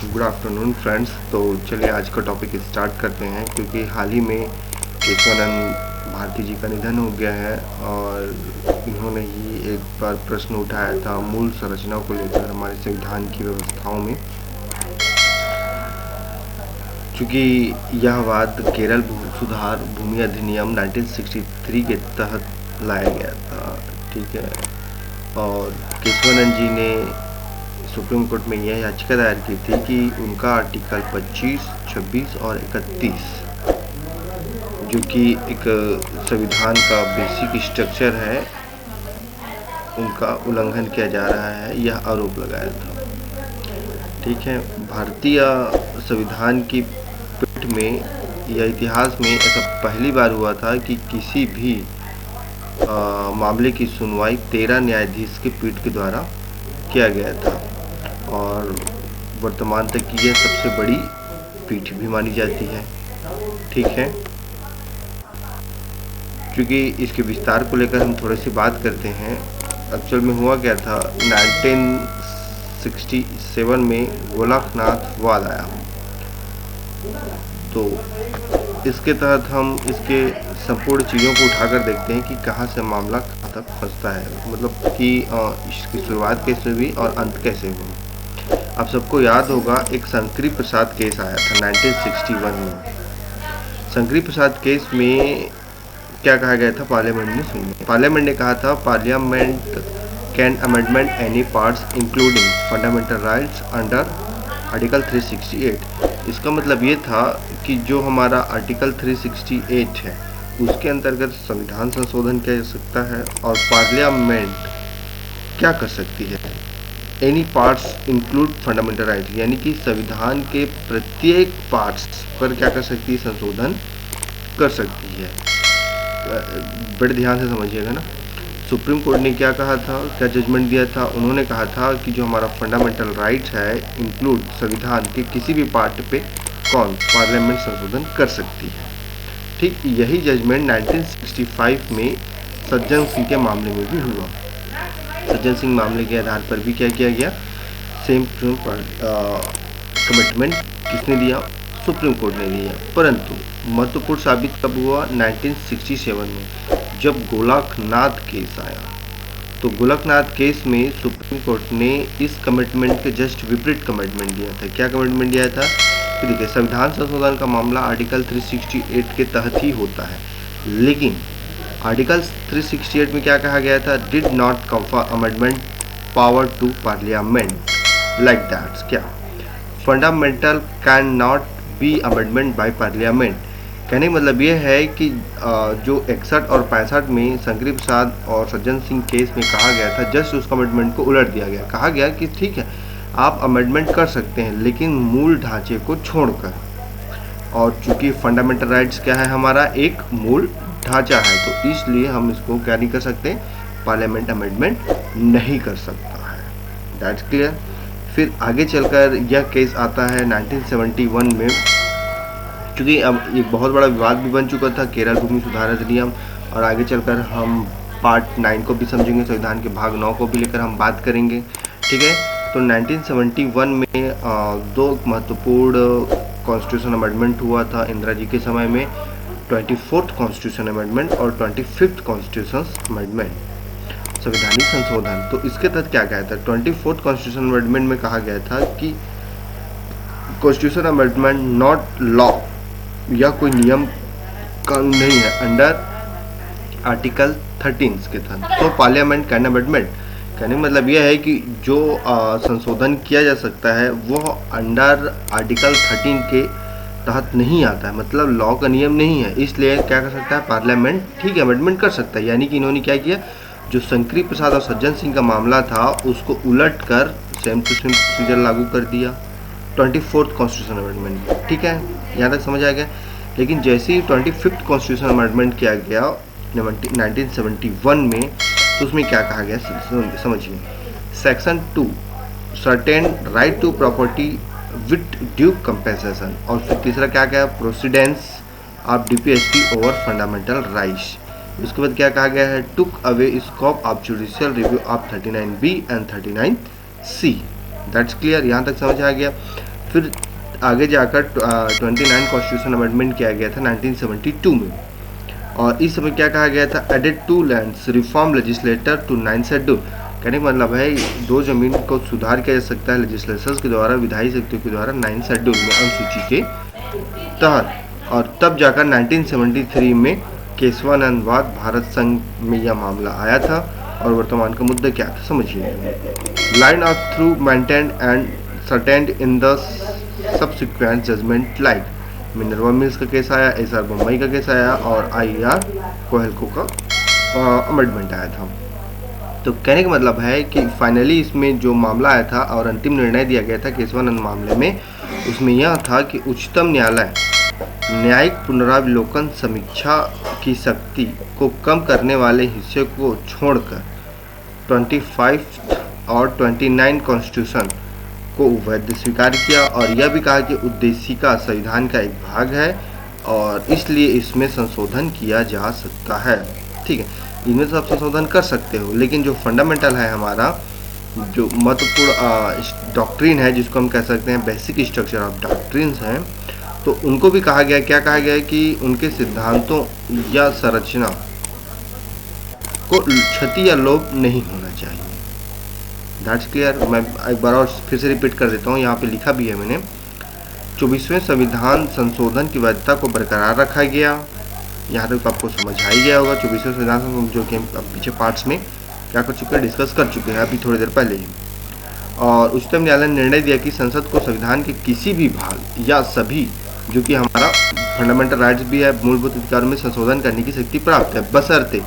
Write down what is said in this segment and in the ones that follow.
Good afternoon friends. तो चलिए आज का टॉपिक स्टार्ट करते हैं, क्योंकि हाल ही में केशवानंद भारती जी का निधन हो गया है और इन्होंने ही एक बार प्रश्न उठाया था मूल संरचना को लेकर हमारे संविधान की व्यवस्थाओं में। चूँकि यह वाद केरल सुधार भूमि अधिनियम 1963 के तहत लाया गया था, ठीक है। और केशवानंद जी ने सुप्रीम कोर्ट में यह याचिका दायर की थी कि उनका आर्टिकल 25, 26 और 31, जो कि एक संविधान का बेसिक स्ट्रक्चर है, उनका उल्लंघन किया जा रहा है, यह आरोप लगाया था, ठीक है। भारतीय संविधान की पीठ में या इतिहास में ऐसा पहली बार हुआ था कि किसी भी मामले की सुनवाई 13 न्यायाधीश की पीठ के द्वारा किया गया था और वर्तमान तक की यह सबसे बड़ी पीठ भी मानी जाती है, ठीक है। क्योंकि इसके विस्तार को लेकर हम थोड़ी सी बात करते हैं। एक्चुअल में हुआ क्या था, 1967 में गोलकनाथ वाद आया, तो इसके तहत हम इसके संपूर्ण चीज़ों को उठाकर देखते हैं कि कहाँ से मामला कहाँ तक फंसता है, मतलब कि इसकी शुरुआत कैसे हुई और अंत कैसे हुई। आप सबको याद होगा एक शंकरी प्रसाद केस आया था 1961 में। शंकरी प्रसाद केस में क्या कहा गया था, पार्लियामेंट ने सुनिए। पार्लियामेंट ने कहा था parliament can amendment any parts including fundamental rights under article 368। इसका मतलब ये था कि जो हमारा आर्टिकल 368 है उसके अंतर्गत संविधान संशोधन किया जा सकता है और पार्लियामेंट क्या कर सकती है, any parts include fundamental right, यानी कि संविधान के प्रत्येक पार्ट्स पर क्या कर सकती है, संशोधन कर सकती है। बड़े ध्यान से समझिएगा ना। सुप्रीम कोर्ट ने क्या कहा था, क्या जजमेंट दिया था, उन्होंने कहा था कि जो हमारा फंडामेंटल राइट्स है इंक्लूड संविधान के किसी भी पार्ट पे कौन पार्लियामेंट संशोधन कर सकती है, ठीक। यही जजमेंट 1965 में सज्जन सिंह के मामले में भी हुआ। सज्जन सिंह मामले के आधार पर भी क्या किया गया, सेम कमिटमेंट किसने दिया, सुप्रीम कोर्ट ने दिया। परंतु महत्वपूर्ण साबित कब हुआ, 1967 में, जब गोलकनाथ केस आया। तो गोलकनाथ केस में सुप्रीम कोर्ट ने इस कमिटमेंट के जस्ट विपरीत कमिटमेंट दिया था। क्या कमिटमेंट दिया था कि देखिए, संविधान संशोधन का मामला आर्टिकल 368 के तहत ही होता है, लेकिन आर्टिकल 368 में क्या कहा गया था, did not confer amendment power to parliament like that. क्या fundamental can not be amendment by parliament. कहने का मतलब ये है कि जो 61 और 65 में शंकरी प्रसाद और सज्जन सिंह केस में कहा गया था, जस्ट उस कमिटमेंट को उलट दिया गया। कहा गया कि ठीक है, आप अमेंडमेंट कर सकते हैं लेकिन मूल ढांचे को छोड़कर। और चूंकि फंडामेंटल राइट्स क्या है, हमारा एक मूल ढांचा है, तो इसलिए हम इसको क्या नहीं कर सकते, पार्लियामेंट अमेंडमेंट नहीं कर सकता है। That's clear. फिर आगे चलकर यह केस आता है 1971 में, क्योंकि अब एक बहुत बड़ा विवाद भी बन चुका था केरल भूमि सुधार अधिनियम, और आगे चलकर हम पार्ट 9 को भी समझेंगे, संविधान के भाग 9 को भी लेकर हम बात करेंगे, ठीक है। तो 1971 में दो महत्वपूर्ण कॉन्स्टिट्यूशन अमेंडमेंट हुआ था इंदिरा जी के समय में, 24th कॉन्स्टिट्यूशन अमेंडमेंट और 25th कॉन्स्टिट्यूशन अमेंडमेंट, संवैधानिक संशोधन। तो इसके तहत क्या कहा था, 24th कॉन्स्टिट्यूशन अमेंडमेंट में कहा गया था कि कॉन्स्टिट्यूशन अमेंडमेंट नॉट लॉ, या कोई नियम कानून नहीं है अंडर आर्टिकल 13 के तहत, तो पार्लियामेंट कैन अमेंडमेंट। कहने का मतलब यह है कि जो संशोधन किया जा सकता है वो अंडर आर्टिकल 13 के तहत नहीं आता है, मतलब लॉ का नियम नहीं है, इसलिए क्या कर सकता है, पार्लियामेंट ठीक है अमेंडमेंट कर सकता है। यानी कि इन्होंने क्या किया, जो शंकरी प्रसाद और सज्जन सिंह का मामला था उसको उलट कर सेम टू सेम प्रोसीजर लागू कर दिया 24th कॉन्स्टिट्यूशन अमेंडमेंट, ठीक है, यहाँ तक समझ आ गया। लेकिन जैसे ही 25th कॉन्स्टिट्यूशन अमेंडमेंट किया गया 1971 में, तो उसमें क्या कहा गया समझिए, section 2 certain right to property with due compensation, और फिर तीसरा क्या कहा, precedence of DPSP over fundamental rights. उसके बाद क्या कहा गया है, took away scope of judicial review of 39B and 39C। That's clear, यहाँ तक समझ आ गया। फिर आगे जाकर 29 कॉन्स्टिट्यूशन अमेंडमेंट किया गया था 1972 में, और इस समय क्या कहा गया था, added 2 lands reform legislator to 9 schedule. कहने का मतलब है 2 जमीन को सुधार किया जा सकता है लेजिस्लेचर्स के द्वारा, विधायी शक्तियों के द्वारा 9 शेड्यूल में अनुसूची के तहत। और तब जाकर 1973 में केशवानंद वाद भारत संघ में यह मामला आया था। और वर्तमान का मुद्दा क्या था समझिए, line of through maintained and sustained in the subsequent judgment like Minerva Mills का केस आया, एसआर बम्बई का केस आया और आईआर कोहेल्को का अमेंडमेंट आया था। तो कहने का मतलब है कि फाइनली इसमें जो मामला आया था और अंतिम निर्णय दिया गया था केशवानंद मामले में, उसमें यह था कि उच्चतम न्यायालय न्यायिक पुनरावलोकन समीक्षा की शक्ति को कम करने वाले हिस्से को छोड़कर 25 और 29 कॉन्स्टिट्यूशन को वैध स्वीकार किया, और यह भी कहा कि उद्देशिका संविधान का एक भाग है और इसलिए इसमें संशोधन किया जा सकता है। ठीक है, इनमें से आप संशोधन कर सकते हो, लेकिन जो फंडामेंटल है हमारा, जो महत्वपूर्ण डॉक्ट्रिन है, जिसको हम कह सकते हैं बेसिक स्ट्रक्चर ऑफ डॉक्ट्रिन्स हैं, तो उनको भी कहा गया, क्या कहा गया है कि उनके सिद्धांतों या संरचना को क्षति या लोप नहीं होना चाहिए। That's clear. मैं एक बार और फिर से रिपीट कर देता हूँ, यहाँ पे लिखा भी है मैंने, 24वें संविधान संशोधन की वैधता को बरकरार रखा गया। यहाँ तक तो आपको समझ आ ही गया होगा। 24वें संविधान जो कि हम पीछे पार्ट्स में क्या कर चुके हैं, डिस्कस कर चुके हैं अभी थोड़ी देर पहले ही। और उच्चतम न्यायालय ने निर्णय दिया कि संसद को संविधान के किसी भी भाग या सभी, जो कि हमारा फंडामेंटल राइट्स भी है, मूलभूत अधिकारों में संशोधन करने की शक्ति प्राप्त है, बशर्ते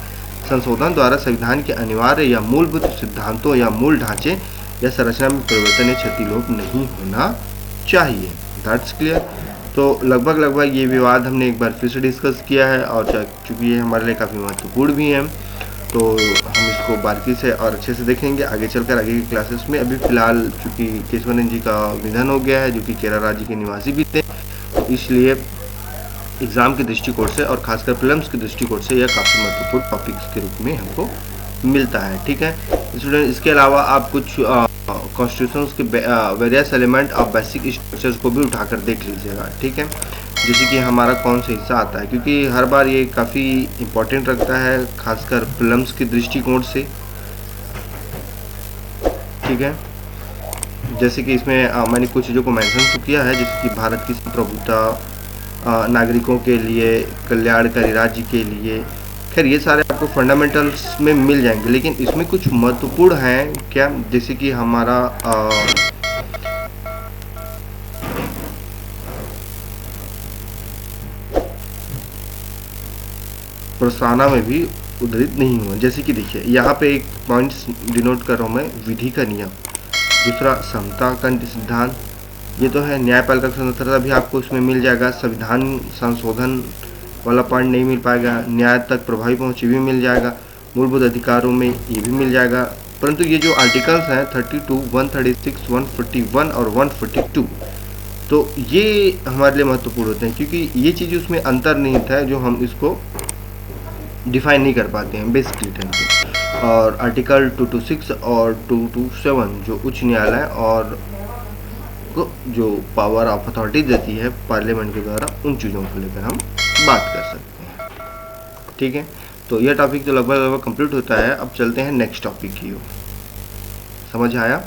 संशोधन द्वारा संविधान के अनिवार्य या मूलभूत सिद्धांतों या मूल ढांचे या संरचना में परिवर्तन या क्षतिलोप नहीं होना चाहिए। That's clear. तो लगभग ये विवाद हमने एक बार फिर से डिस्कस किया है, और चूँकि ये हमारे लिए काफ़ी महत्वपूर्ण भी है, तो हम इसको बारीकी से और अच्छे से देखेंगे आगे चलकर आगे की क्लासेस में। अभी फ़िलहाल चूँकि केशवानंद जी का निधन हो गया है, जो कि केरल राज्य के निवासी भी थे, तो इसलिए एग्ज़ाम के दृष्टिकोण से और खासकर प्रीलिम्स के दृष्टिकोण से यह काफ़ी महत्वपूर्ण टॉपिक्स के रूप में हमको मिलता है। ठीक है स्टूडेंट, इसके अलावा आप कुछ कॉन्स्टिट्यूशंस के various element of basic structures को भी उठाकर देख लीजिएगा। ठीक है, जैसे कि हमारा कौन सा हिस्सा आता है, क्योंकि हर बार ये काफ़ी इम्पोर्टेंट रखता है खासकर प्रीलिम्स के दृष्टिकोण से। ठीक है, जैसे कि इसमें मैंने कुछ चीज़ों को मेंशन तो किया है, जैसे कि भारत की संप्रभुता, नागरिकों के लिए, कल्याणकारी राज्य के लिए, खैर ये सारे आपको फंडामेंटल्स में मिल जाएंगे, लेकिन इसमें कुछ महत्वपूर्ण हैं क्या, जैसे कि हमारा प्रस्तावना में भी उद्धृत नहीं हुआ। जैसे कि देखिए यहाँ पे एक पॉइंट्स डिनोट कर रहा हूँ मैं, विधि का नियम, दूसरा समता का सिद्धांत, ये तो है। न्यायपालिका स्वतंत्रता भी आपको इसमें मिल जाएगा। संविधान संशोधन वाला पॉइंट नहीं मिल पाएगा। न्याय तक प्रभावी पहुँच भी मिल जाएगा। मूलभूत अधिकारों में ये भी मिल जाएगा। परंतु ये जो आर्टिकल्स हैं 32, 136, 141 और 142, तो ये हमारे लिए महत्वपूर्ण होते हैं, क्योंकि ये चीज़ उसमें अंतर्निहित है जो हम इसको डिफाइन नहीं कर पाते हैं बेसिकली टाइम पे। और आर्टिकल 226 और 227 जो उच्च न्यायालय और को जो पावर ऑफ अथॉरिटी देती है पार्लियामेंट के द्वारा, उन चीज़ों को लेकर हम बात कर सकते हैं। ठीक है, तो यह टॉपिक तो लगभग कंप्लीट होता है। अब चलते हैं नेक्स्ट टॉपिक की ओर। समझ आया?